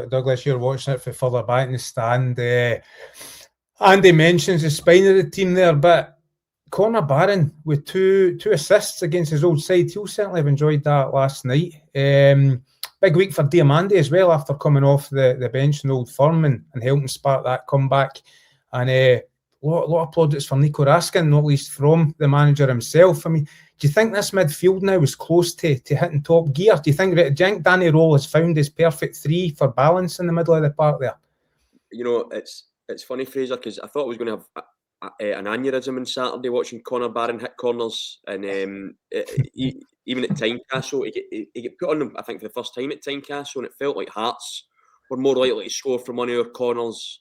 Douglas, you're watching it for further back in the stand. Andy mentions the spine of the team there, but Connor Barron with two assists against his old side, he'll certainly have enjoyed that last night. Big week for Diomande as well after coming off the bench in Old Firm and helping spark that comeback. And a lot of plaudits for Nico Raskin, not least from the manager himself. I mean, do you think this midfield now is close to hitting top gear? Do you think Danny Rohl has found his perfect three for balance in the middle of the park there? You know, it's funny, Fraser, because I thought I was going to have an aneurysm on Saturday watching Connor Barron hit corners, and even at Tynecastle, he get put on them, I think, for the first time at Tynecastle, and it felt like Hearts were more likely to score from one of our corners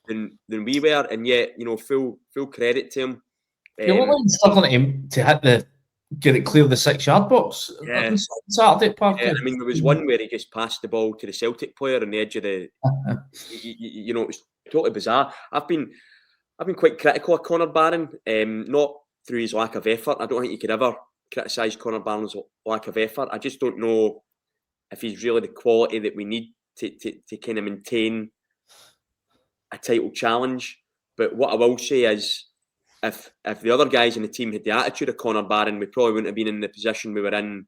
than we were, and yet, you know, full credit to him. Struggling to hit get it clear the 6-yard box. Yeah. Saturday at Park. Yeah, I mean, there was one where he just passed the ball to the Celtic player on the edge of the. You know, it was totally bizarre. I've been quite critical of Connor Barron, not through his lack of effort. I don't think you could ever criticise Connor Barron's lack of effort. I just don't know if he's really the quality that we need to kind of maintain a title challenge. But what I will say is, if the other guys in the team had the attitude of Connor Barron, we probably wouldn't have been in the position we were in,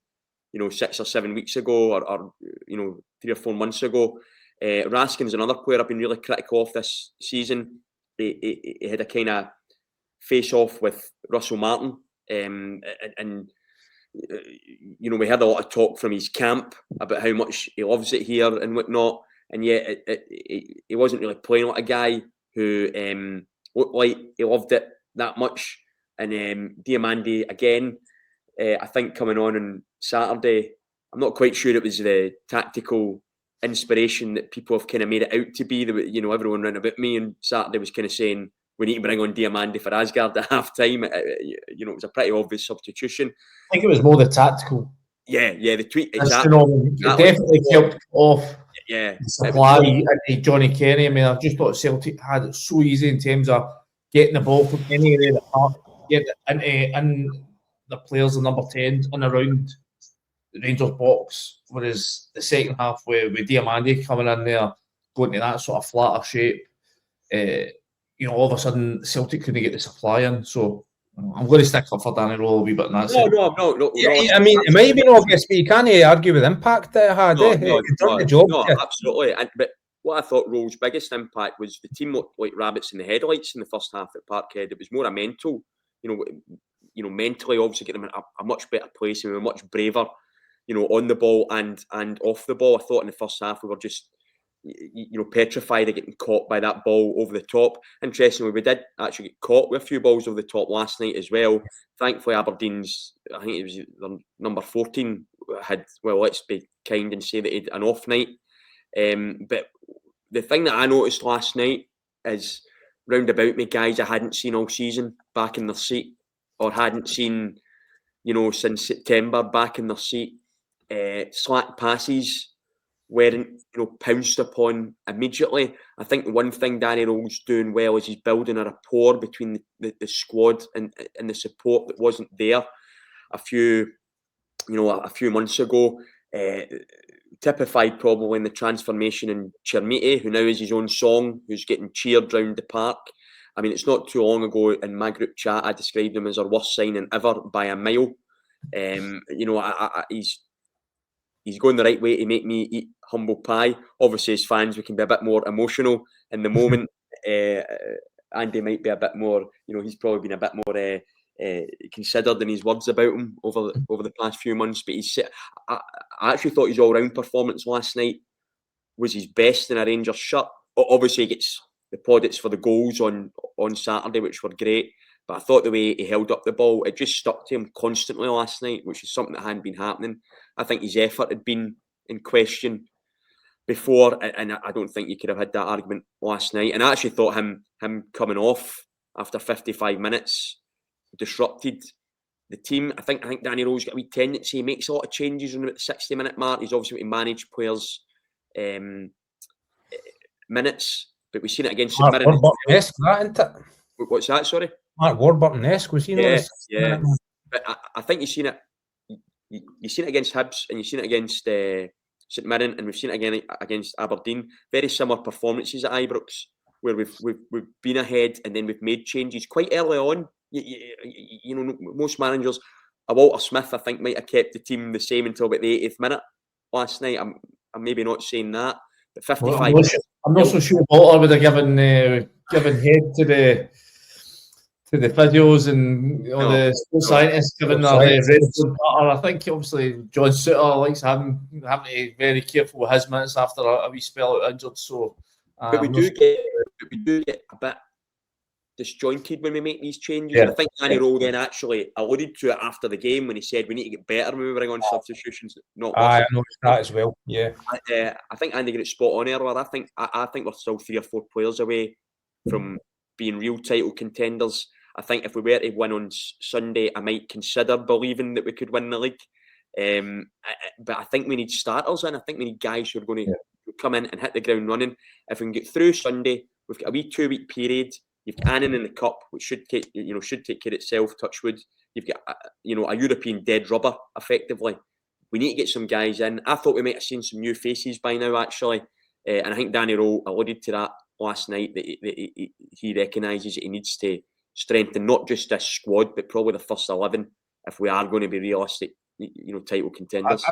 you know, 6 or 7 weeks ago, or you know, 3 or 4 months ago. Raskin is another player I've been really critical of this season. He had a kind of face-off with Russell Martin, and you know, we had a lot of talk from his camp about how much he loves it here and whatnot, and yet he wasn't really playing like a guy who looked like he loved it that much. And Diomande again, I think coming on Saturday, I'm not quite sure it was the tactical inspiration that people have kind of made it out to be. You know, everyone round about me on Saturday was kind of saying we need to bring on Diomande for Asgard at half time. You know, it was a pretty obvious substitution. I think it was more the tactical. Yeah, the tweet. Exactly. It definitely helped off. Yeah, the supply and Johnny Kenny. I mean, I just thought Celtic had it so easy in terms of getting the ball from any area of the park, getting it in the players, the number 10, and around the Rangers box. Whereas the second half, with Diomande coming in there, going to that sort of flatter shape, you know, all of a sudden Celtic couldn't get the supply in. So I'm going to stick up for Danny Rohl a wee bit. No. Yeah, I mean, it might have been obvious, but you can't argue with impact that it had. It done the job. No, absolutely. But what I thought Rohl's biggest impact was the team looked like rabbits in the headlights in the first half at Parkhead. It was more a mental, you know, mentally, obviously getting them in a much better place, and we were much braver, you know, on the ball and off the ball. I thought in the first half we were just, you know, petrified of getting caught by that ball over the top. Interestingly, we did actually get caught with a few balls over the top last night as well. Thankfully, Aberdeen's, I think it was their number 14, had, well, let's be kind and say that he had an off night. But the thing that I noticed last night is, round about me, guys I hadn't seen all season back in their seat, or hadn't seen, you know, since September, back in their seat. Slack passes weren't, you know, pounced upon immediately. I think the one thing Danny Rohl's doing well is he's building a rapport between the squad and the support that wasn't there a few months ago. Typified probably in the transformation in Chermiti, who now is his own song, who's getting cheered round the park. I mean, it's not too long ago in my group chat I described him as our worst signing ever by a mile. You know, he's going the right way to make me eat humble pie. Obviously, as fans, we can be a bit more emotional in the moment. Andy might be a bit more, you know, he's probably been a bit more considered in his words about him over the past few months. But I actually thought his all-round performance last night was his best in a Rangers shirt. Obviously, he gets the plaudits for the goals on Saturday, which were great. But I thought the way he held up the ball, it just stuck to him constantly last night, which is something that hadn't been happening. I think his effort had been in question before, and I don't think you could have had that argument last night. And I actually thought him coming off after 55 minutes disrupted the team. I think Danny Rohl's got a wee tendency. He makes a lot of changes on the 60-minute mark. He's obviously going to manage players' minutes, but we've seen it against St Mirren. What's that? Sorry, Mark Warburton-esque, was he? Yeah. But I think you've seen it against Hibs, and you've seen it against St Mirren, and we've seen it again against Aberdeen. Very similar performances at Ibrox, where we've been ahead and then we've made changes quite early on. You know, most managers, Walter Smith, I think, might have kept the team the same until about the 80th minute last night. I'm maybe not saying that, but 55. Well, I'm not so sure Walter would have given head to the physios and the sports scientists given their red zone pattern. I think obviously John Suter likes having to be very careful with his minutes after a wee spell out injured. So, but we do get a bit disjointed when we make these changes. And I think Danny Rohl then actually alluded to it after the game when he said we need to get better when we bring on substitutions. I noticed that as well. Yeah, I think Andy got it spot on earlier. I think we're still 3 or 4 players away from being real title contenders. I think if we were to win on Sunday, I might consider believing that we could win the league. But I think we need starters in. I think we need guys who are going to come in and hit the ground running. If we can get through Sunday, we've got a wee 2-week period. You've got Annan in the cup, which should take care of itself. Touchwood. You've got a European dead rubber, effectively. We need to get some guys in. I thought we might have seen some new faces by now, actually, and I think Danny Rohl alluded to that last night, that he recognises that he needs to strengthen not just this squad, but probably the first 11 if we are going to be realistic, title contenders.